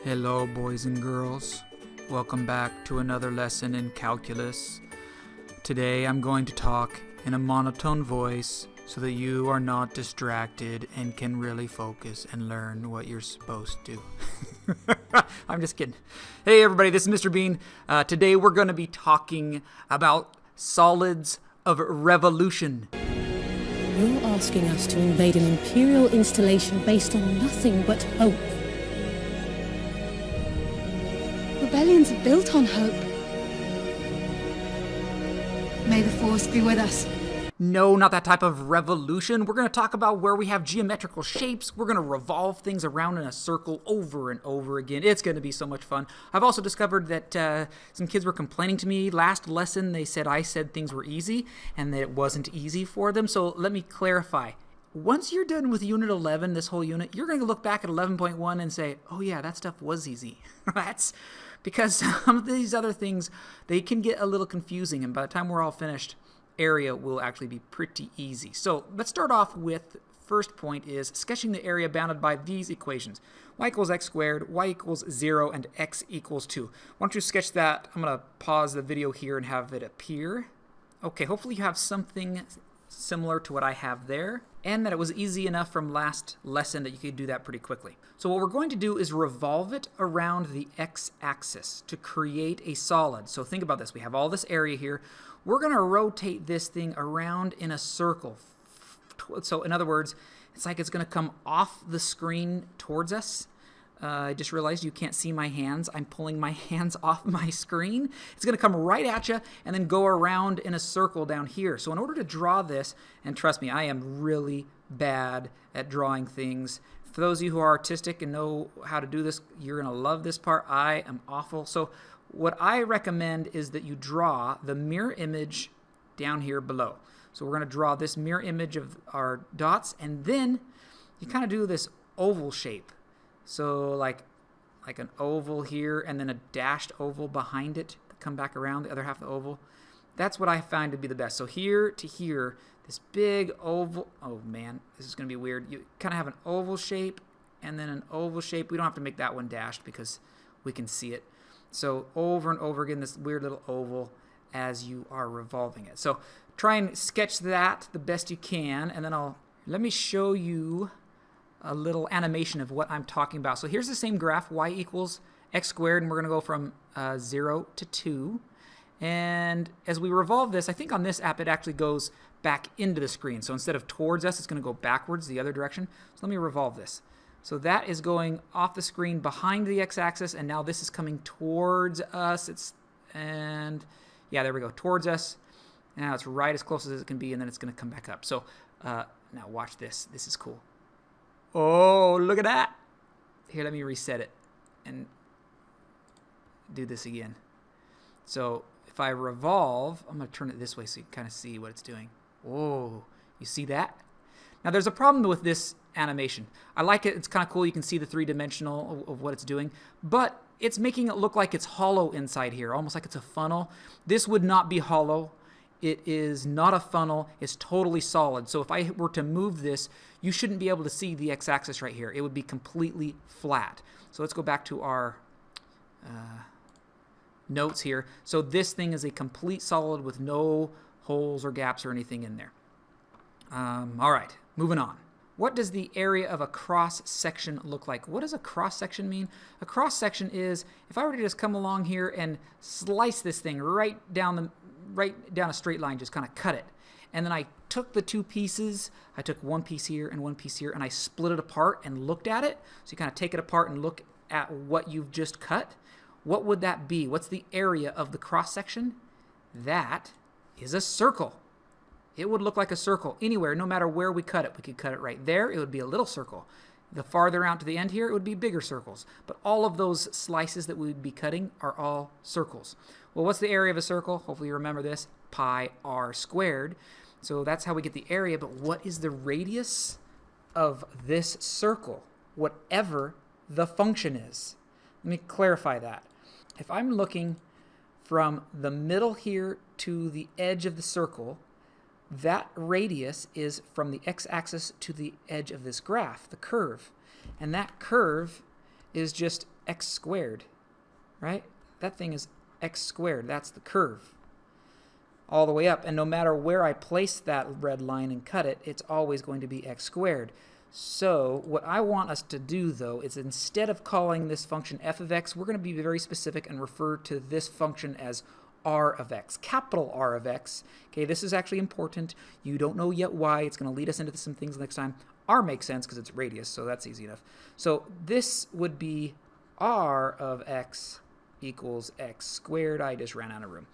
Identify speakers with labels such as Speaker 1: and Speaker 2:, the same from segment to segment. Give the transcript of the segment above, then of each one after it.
Speaker 1: Hello, boys and girls. Welcome back to another lesson in calculus. Today I'm going to talk in a monotone voice so that you are not distracted and can really focus and learn what you're supposed to. I'm just kidding. Hey everybody, this is Mr. Bean. Today we're going to be talking about solids of revolution.
Speaker 2: You're asking us to invade an imperial installation based on nothing but hope.
Speaker 3: Rebellions are built on hope. May the Force be with us.
Speaker 1: No, not that type of revolution. We're going to talk about where we have geometrical shapes. We're going to revolve things around in a circle over and over again. It's going to be so much fun. I've also discovered that some kids were complaining to me last lesson. They said I said things were easy and that it wasn't easy for them. So let me clarify. Once you're done with Unit 11, this whole unit, you're going to look back at 11.1 and say, oh yeah, that stuff was easy. That's because some of these other things, they can get a little confusing. And by the time we're all finished, area will actually be pretty easy. So let's start off with first point is sketching the area bounded by these equations. Y equals x squared, y equals 0, and x equals 2. Why don't you sketch that? I'm going to pause the video here and have it appear. Okay, hopefully you have something similar to what I have there, and that it was easy enough from last lesson that you could do that pretty quickly. So what we're going to do is revolve it around the x-axis to create a solid. So think about this. We have all this area here. We're going to rotate this thing around in a circle. So in other words, it's like it's going to come off the screen towards us. I just realized you can't see my hands. I'm pulling my hands off my screen. It's going to come right at you and then go around in a circle down here. So in order to draw this, and trust me, I am really bad at drawing things. For those of you who are artistic and know how to do this, you're going to love this part. I am awful. So what I recommend is that you draw the mirror image down here below. So we're going to draw this mirror image of our dots, and then you kind of do this oval shape. So like an oval here and then a dashed oval behind it to come back around the other half of the oval. That's what I find to be the best. So here to here, this big oval. Oh man, this is going to be weird. You kind of have an oval shape and then an oval shape. We don't have to make that one dashed because we can see it. So over and over again, this weird little oval as you are revolving it. So try and sketch that the best you can, and then let me show you a little animation of what I'm talking about. So here's the same graph, y equals x squared, and we're going to go from 0 to 2. And as we revolve this, I think on this app it actually goes back into the screen. So instead of towards us, it's going to go backwards the other direction. So let me revolve this. So that is going off the screen behind the x-axis, and now this is coming towards us. And yeah, there we go, towards us. Now it's right as close as it can be, and then it's going to come back up. So now watch this. This is cool. Oh, look at that. Here, let me reset it and do this again. So if I revolve, I'm going to turn it this way so you can kind of see what it's doing. Oh, you see that? Now there's a problem with this animation. I like it. It's kind of cool. You can see the three-dimensional of what it's doing, but it's making it look like it's hollow inside here, almost like it's a funnel. This would not be hollow. It is not a funnel. It's totally solid. So if I were to move this, you shouldn't be able to see the x-axis right here. It would be completely flat. So let's go back to our notes here. So this thing is a complete solid with no holes or gaps or anything in there. All right, moving on. What does the area of a cross-section look like? What does a cross-section mean? A cross-section is, if I were to just come along here and slice this thing right down a straight line, just kind of cut it. And then I took the two pieces, I took one piece here and one piece here, and I split it apart and looked at it. So you kind of take it apart and look at what you've just cut. What would that be? What's the area of the cross-section? That is a circle. It would look like a circle anywhere, no matter where we cut it. We could cut it right there. It would be a little circle. The farther out to the end here, it would be bigger circles. But all of those slices that we would be cutting are all circles. Well, what's the area of a circle? Hopefully you remember this. Pi r squared. So that's how we get the area. But what is the radius of this circle? Whatever the function is. Let me clarify that. If I'm looking from the middle here to the edge of the circle, that radius is from the x-axis to the edge of this graph, the curve. And that curve is just x squared, right? That thing is x squared. That's the curve all the way up. And no matter where I place that red line and cut it, it's always going to be x squared. So what I want us to do, though, is instead of calling this function f of x, we're going to be very specific and refer to this function as r of x, capital R of x. Okay, this is actually important. You don't know yet why. It's going to lead us into some things next time. R makes sense because it's radius, so that's easy enough. So this would be r of x equals x squared. I just ran out of room.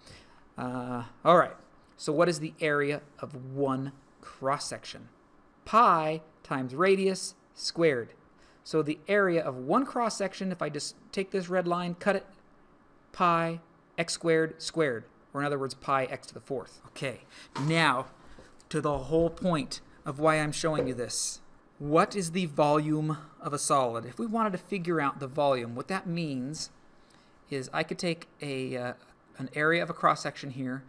Speaker 1: All right, so what is the area of one cross-section? Pi times radius squared. So the area of one cross-section, if I just take this red line, cut it, pi x squared squared, or in other words, pi x to the fourth. Okay, now to the whole point of why I'm showing you this. What is the volume of a solid? If we wanted to figure out the volume, what that means is I could take an area of a cross-section here.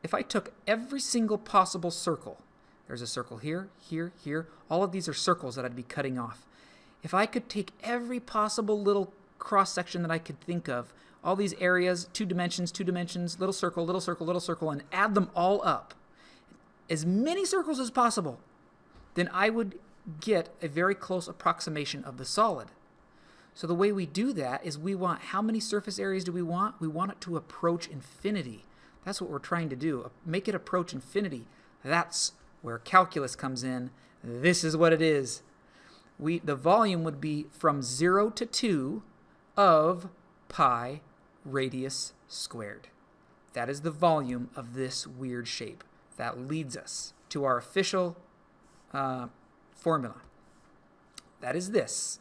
Speaker 1: If I took every single possible circle, there's a circle here, here, here, all of these are circles that I'd be cutting off. If I could take every possible little cross-section that I could think of, all these areas, two dimensions, little circle, little circle, little circle, and add them all up, as many circles as possible, then I would get a very close approximation of the solid. So the way we do that is we want, how many surface areas do we want? We want it to approach infinity. That's what we're trying to do. Make it approach infinity. That's where calculus comes in. This is what it is. The volume would be from 0 to 2 of pi radius squared. That is the volume of this weird shape. That leads us to our official formula. That is this.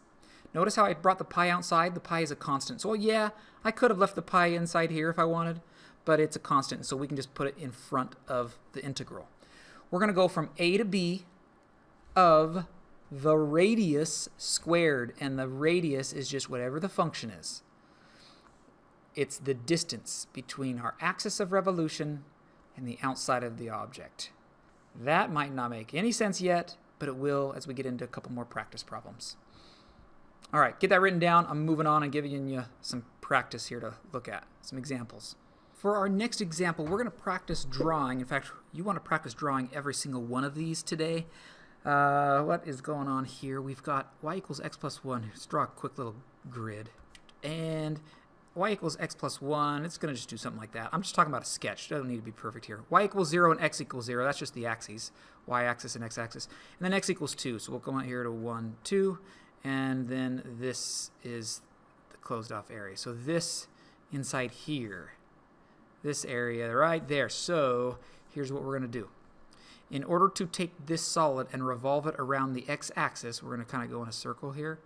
Speaker 1: Notice how I brought the pi outside? The pi is a constant. So yeah, I could have left the pi inside here if I wanted, but it's a constant, so we can just put it in front of the integral. We're going to go from a to b of the radius squared, and the radius is just whatever the function is. It's the distance between our axis of revolution and the outside of the object. That might not make any sense yet, but it will as we get into a couple more practice problems. All right, get that written down. I'm moving on and giving you some practice here to look at, some examples. For our next example, we're going to practice drawing. In fact, you want to practice drawing every single one of these today. What is going on here? We've got y equals x plus 1. Let's draw a quick little grid. And y equals x plus 1. It's going to just do something like that. I'm just talking about a sketch. It doesn't need to be perfect here. Y equals 0 and x equals 0. That's just the axes, y-axis and x-axis. And then x equals 2. So we'll come out here to 1, 2. And then this is the closed off area. So this inside here, this area right there. So here's what we're going to do. In order to take this solid and revolve it around the x-axis, we're going to kind of go in a circle here,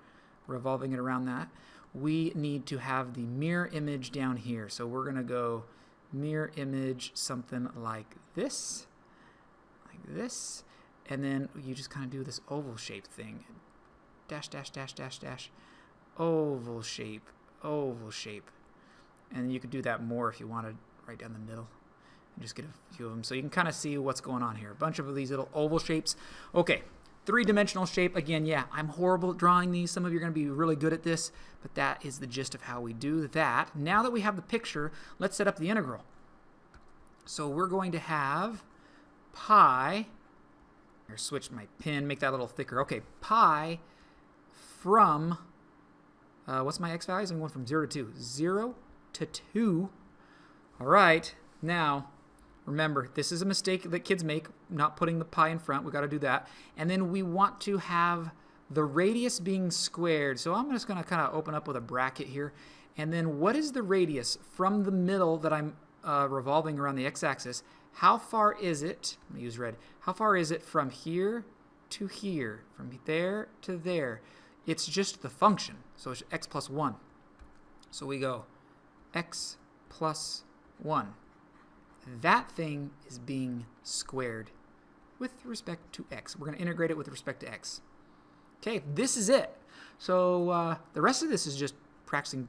Speaker 1: revolving it around that. We need to have the mirror image down here. So we're going to go mirror image something like this, and then you just kind of do this oval shape thing. Dash, dash, dash, dash, dash, oval shape, and you could do that more if you wanted right down the middle and just get a few of them so you can kind of see what's going on here. A bunch of these little oval shapes. Okay, three-dimensional shape. Again, yeah, I'm horrible at drawing these. Some of you are going to be really good at this, but that is the gist of how we do that. Now that we have the picture, let's set up the integral. So we're going to have pi, or switch my pen, make that a little thicker. Okay, pi from, what's my x values? I'm going from 0 to 2. 0 to 2. All right, now, remember, this is a mistake that kids make, not putting the pi in front. We've got to do that. And then we want to have the radius being squared. So I'm just going to kind of open up with a bracket here. And then what is the radius from the middle that I'm revolving around the x-axis? How far is it? Let me use red. How far is it from here to here? From there to there? It's just the function. So it's x plus 1. So we go x plus 1. That thing is being squared with respect to x. We're going to integrate it with respect to x. Okay, this is it. So the rest of this is just practicing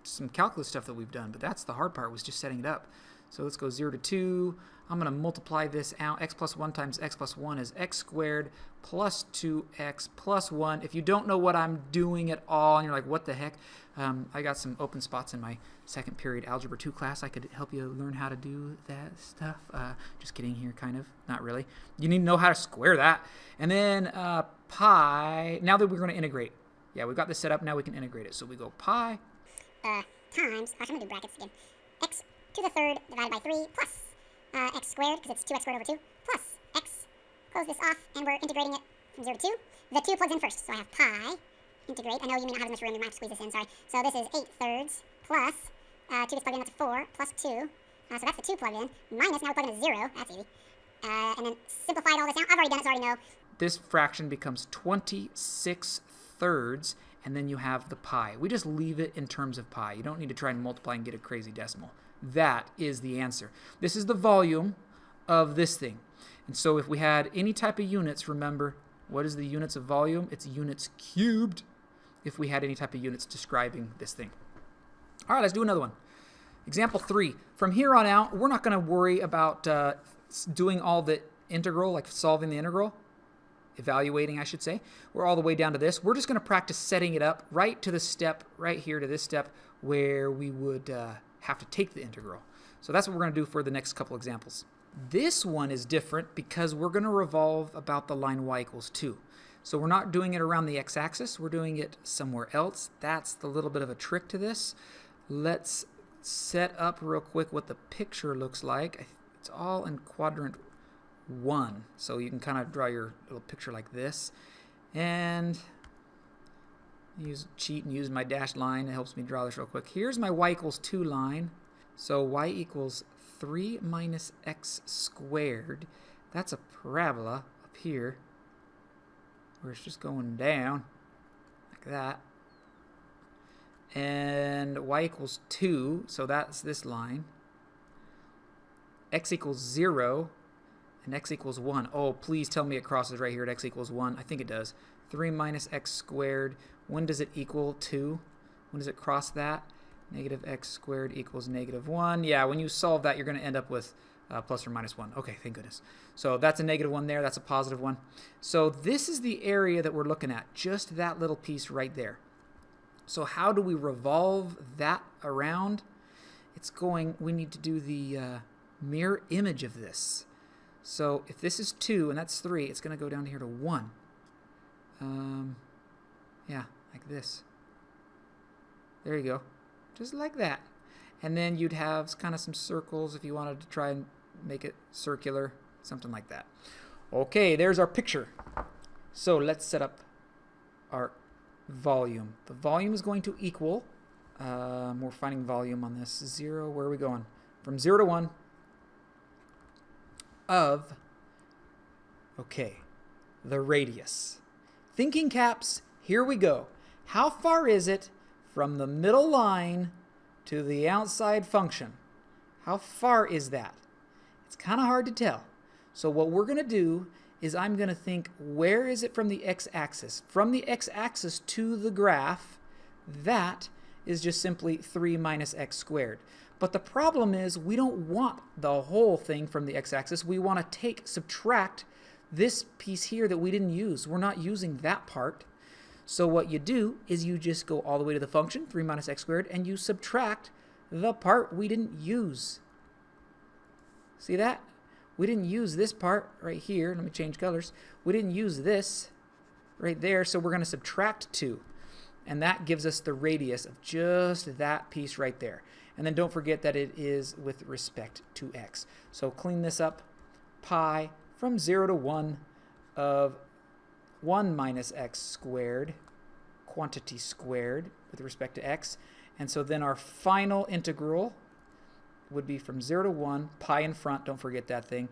Speaker 1: some calculus stuff that we've done, but that's the hard part, was just setting it up. So let's go 0 to 2. I'm going to multiply this out. X plus 1 times x plus 1 is x squared plus 2x plus 1. If you don't know what I'm doing at all and you're like, what the heck? I got some open spots in my second period Algebra 2 class. I could help you learn how to do that stuff. Just kidding here, kind of. Not really. You need to know how to square that. And then pi. Now that we're going to integrate. Yeah, we've got this set up. Now we can integrate it. So we go pi.
Speaker 4: Times, I'm going to do brackets again. X to the third divided by 3 plus x squared, because it's 2x squared over 2, plus x. Close this off, and we're integrating it from 0 to 2. The 2 plugs in first, so I have pi. Integrate. I know you may not have as much room. You might have to squeeze this in, sorry. So this is 8 thirds plus 2 gets plugged in, that's a 4, plus 2. So that's the 2 plug in. Minus, now we plug in a 0. That's easy. And then simplified all this out. I've already done it, so I already know.
Speaker 1: This fraction becomes 26 thirds, and then you have the pi. We just leave it in terms of pi. You don't need to try and multiply and get a crazy decimal. That is the answer. This is the volume of this thing. And so if we had any type of units, remember, what is the units of volume? It's units cubed if we had any type of units describing this thing. All right, let's do another one. Example 3. From here on out, we're not going to worry about doing all the integral, like solving the integral. Evaluating, I should say. We're all the way down to this. We're just going to practice setting it up right to the step, right here to this step, where we would have to take the integral. So that's what we're going to do for the next couple examples. This one is different because we're going to revolve about the line y equals 2. So we're not doing it around the x-axis. We're doing it somewhere else. That's the little bit of a trick to this. Let's set up real quick what the picture looks like. It's all in quadrant 1. So you can kind of draw your little picture like this. And cheat and use my dashed line. It helps me draw this real quick. Here's my y equals 2 line. So y equals 3 minus x squared. That's a parabola up here where it's just going down like that. And y equals 2, so that's this line. X equals 0 and x equals 1. Oh, please tell me it crosses right here at x equals 1. I think it does. 3 minus x squared. When does it equal 2? When does it cross that? Negative x squared equals negative 1. Yeah, when you solve that, you're going to end up with plus or minus 1. Okay, thank goodness. So that's a negative 1 there. That's a positive 1. So this is the area that we're looking at, just that little piece right there. So how do we revolve that around? We need to do the mirror image of this. So if this is 2 and that's 3, it's going to go down here to 1. Yeah, like this. There you go. Just like that. And then you'd have kind of some circles if you wanted to try and make it circular, something like that. Okay, there's our picture. So let's set up our volume. The volume is going to equal, we're finding volume on this, 0, where are we going? From 0 to 1 of, okay, the radius. Thinking caps, here we go. How far is it from the middle line to the outside function? How far is that? It's kind of hard to tell. So what we're going to do is I'm going to think, where is it from the x-axis? From the x-axis to the graph, that is just simply 3 minus x squared. But the problem is we don't want the whole thing from the x-axis. We want to subtract this piece here that we didn't use. We're not using that part. So what you do is you just go all the way to the function, 3 minus x squared, and you subtract the part we didn't use. See that? We didn't use this part right here. Let me change colors. We didn't use this right there, so we're going to subtract 2. And that gives us the radius of just that piece right there. And then don't forget that it is with respect to x. So clean this up. Pi from 0 to 1 of 1 minus x squared, quantity squared with respect to x. And so then our final integral would be from 0 to 1, pi in front, don't forget that thing,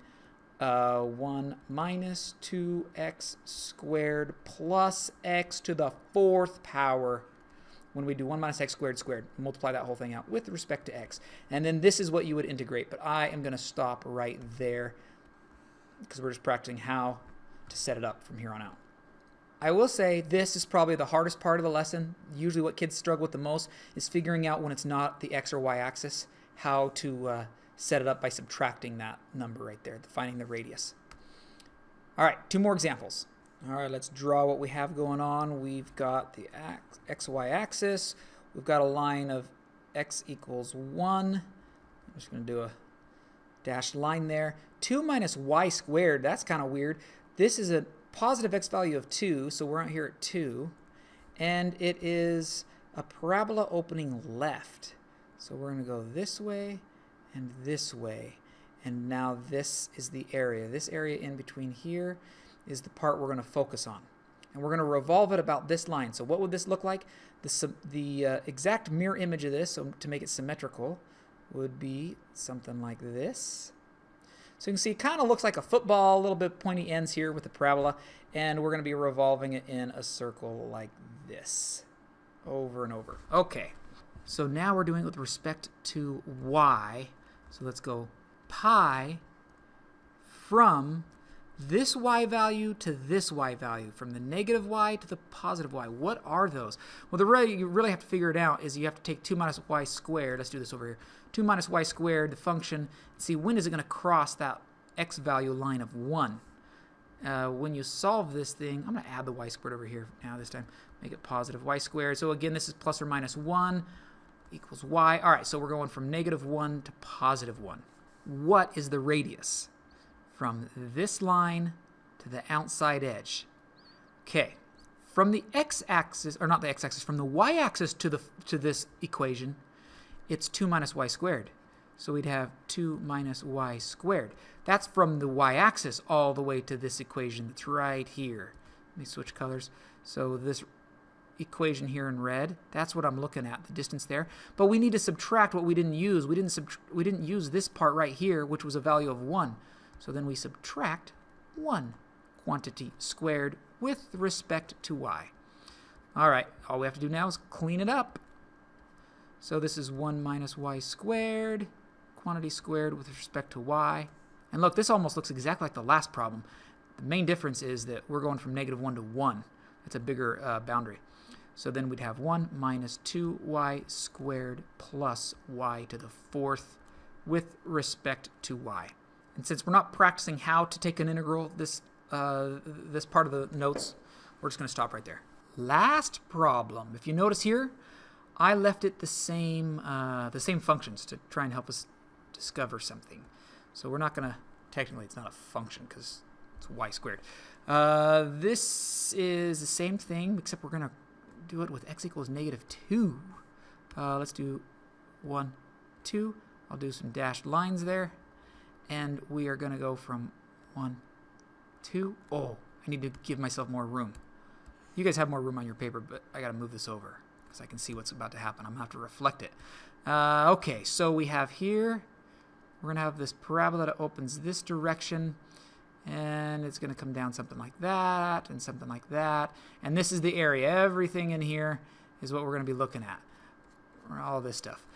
Speaker 1: 1 minus 2x squared plus x to the 4th power when we do 1 minus x squared squared. Multiply that whole thing out with respect to x. And then this is what you would integrate, but I am going to stop right there because we're just practicing how to set it up from here on out. I will say this is probably the hardest part of the lesson. Usually what kids struggle with the most is figuring out when it's not the x or y axis, how to set it up by subtracting that number right there, finding the radius. All right, 2 more examples. All right, let's draw what we have going on. We've got the xy axis. We've got a line of x equals 1. I'm just going to do a dashed line there. 2 minus y squared, that's kind of weird. This is a positive x value of 2, so we're out here at 2. And it is a parabola opening left. So we're going to go this way and this way. And now this is the area. This area in between here is the part we're going to focus on. And we're going to revolve it about this line. So what would this look like? The exact mirror image of this, so to make it symmetrical, would be something like this. So you can see it kind of looks like a football, a little bit pointy ends here with the parabola, and we're going to be revolving it in a circle like this, over and over. Okay, so now we're doing it with respect to y. So let's go pi from this y value to this y value, from the negative y to the positive y. What are those? Well, you really have to figure it out is you have to take 2 minus y squared. Let's do this over here. 2 minus y squared, the function, and see when is it going to cross that x value line of 1. When you solve this thing, I'm going to add the y squared over here now this time. Make it positive y squared. So again, this is plus or minus 1 equals y. All right, so we're going from negative 1 to positive 1. What is the radius from this line to the outside edge? Okay, from the x-axis, or not the x-axis, from the y-axis to this equation, it's 2 minus y squared. So we'd have 2 minus y squared. That's from the y-axis all the way to this equation that's right here. Let me switch colors. So this equation here in red, that's what I'm looking at, the distance there. But we need to subtract what we didn't use. We didn't use this part right here, which was a value of 1. So then we subtract 1 quantity squared with respect to y. All right, all we have to do now is clean it up. So this is 1 minus y squared, quantity squared with respect to y. And look, this almost looks exactly like the last problem. The main difference is that we're going from negative 1 to 1. It's a bigger boundary. So then we'd have 1 minus 2y squared plus y to the 4th with respect to y. And since we're not practicing how to take an integral, this part of the notes, we're just going to stop right there. Last problem. If you notice here, I left it the same functions to try and help us discover something. So we're not going to, technically it's not a function because it's y squared. This is the same thing, except we're going to do it with x equals negative 2. Let's do 1, 2. I'll do some dashed lines there. And we are going to go from 1, 2. Oh, I need to give myself more room. You guys have more room on your paper, but I got to move this over because I can see what's about to happen. I'm going to have to reflect it. Okay, so we have here, we're going to have this parabola that opens this direction, and it's going to come down something like that and something like that. And this is the area. Everything in here is what we're going to be looking at, all this stuff.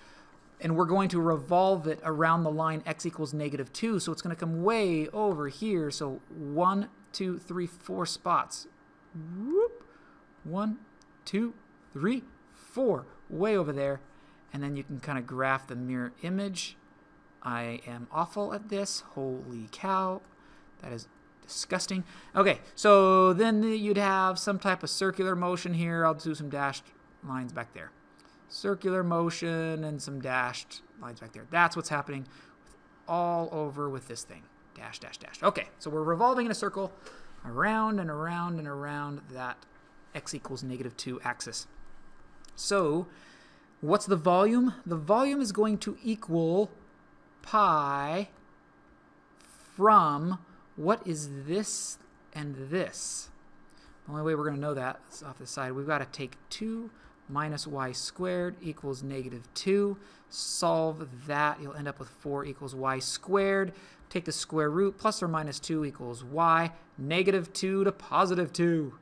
Speaker 1: And we're going to revolve it around the line x equals negative 2. So it's going to come way over here. So 1, 2, 3, 4 spots. Whoop. 1, 2, 3, 4. Way over there. And then you can kind of graph the mirror image. I am awful at this. Holy cow. That is disgusting. Okay, so then you'd have some type of circular motion here. I'll do some dashed lines back there. Circular motion and some dashed lines back there. That's what's happening all over with this thing. Dash, dash, dash. Okay, so we're revolving in a circle around and around and around that x equals negative 2 axis. So what's the volume? The volume is going to equal pi from what is this and this. The only way we're going to know that is off the side. We've got to take 2 minus y squared equals negative 2. Solve that. You'll end up with 4 equals y squared. Take the square root. Plus or minus 2 equals y. Negative 2 to positive 2.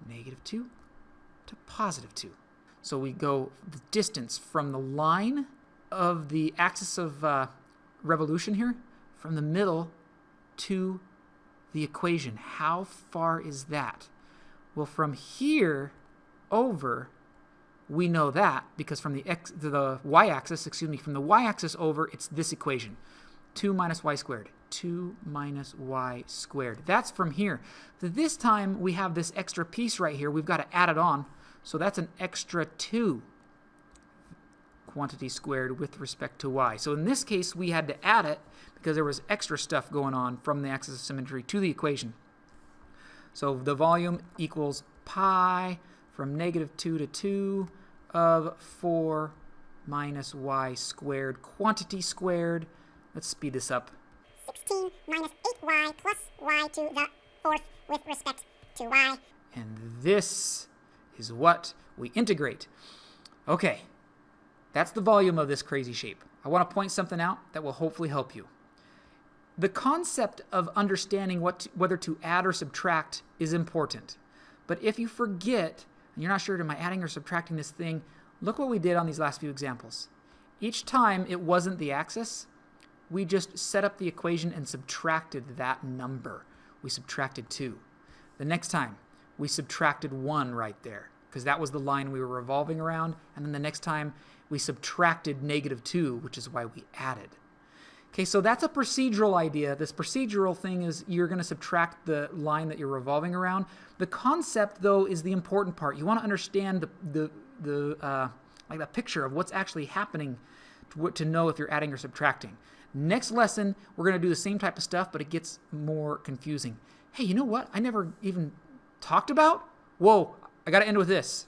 Speaker 1: Negative 2 to positive 2. So we go the distance from the line of the axis of revolution here, from the middle to the equation. How far is that? Well, from here over, We know that because from the y-axis, from the y-axis over, it's this equation. 2 minus y squared. 2 minus y squared. That's from here. So this time we have this extra piece right here. We've got to add it on. So that's an extra 2 quantity squared with respect to y. So in this case, we had to add it because there was extra stuff going on from the axis of symmetry to the equation. So the volume equals pi from -2 to 2 of 4 minus y squared, quantity squared. Let's speed this up.
Speaker 4: 16 minus 8y plus y to the 4th with respect to y.
Speaker 1: And this is what we integrate. Okay, that's the volume of this crazy shape. I want to point something out that will hopefully help you. The concept of understanding whether to add or subtract is important. But if you forget, and you're not sure, am I adding or subtracting this thing, look what we did on these last few examples. Each time it wasn't the axis, we just set up the equation and subtracted that number. We subtracted 2. The next time, we subtracted 1 right there, because that was the line we were revolving around. And then the next time, we subtracted -2, which is why we added. Okay, so that's a procedural idea. This procedural thing is you're going to subtract the line that you're revolving around. The concept, though, is the important part. You want to understand the picture of what's actually happening to know if you're adding or subtracting. Next lesson, we're going to do the same type of stuff, but it gets more confusing. Hey, you know what I never even talked about? Whoa, I got to end with this.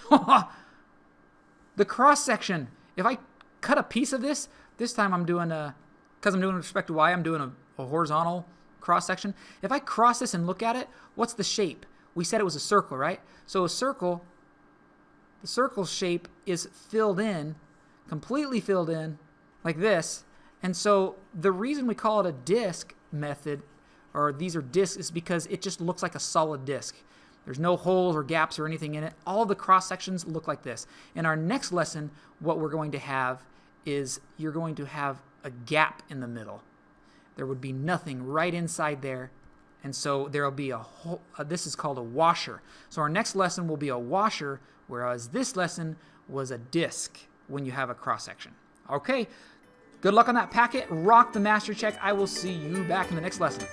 Speaker 1: The cross-section. If I cut a piece of this time I'm doing because I'm doing with respect to y, I'm doing a horizontal cross-section. If I cross this and look at it, what's the shape? We said it was a circle, right? So a circle, the circle shape is filled in, completely filled in, like this. And so the reason we call it a disk method, or these are disks, is because it just looks like a solid disk. There's no holes or gaps or anything in it. All the cross-sections look like this. In our next lesson, what we're going to have is you're going to have a gap in the middle. There would be nothing right inside there. And so there will be a hole. This is called a washer. So our next lesson will be a washer, whereas this lesson was a disk when you have a cross-section. Okay, good luck on that packet. Rock the master check. I will see you back in the next lesson.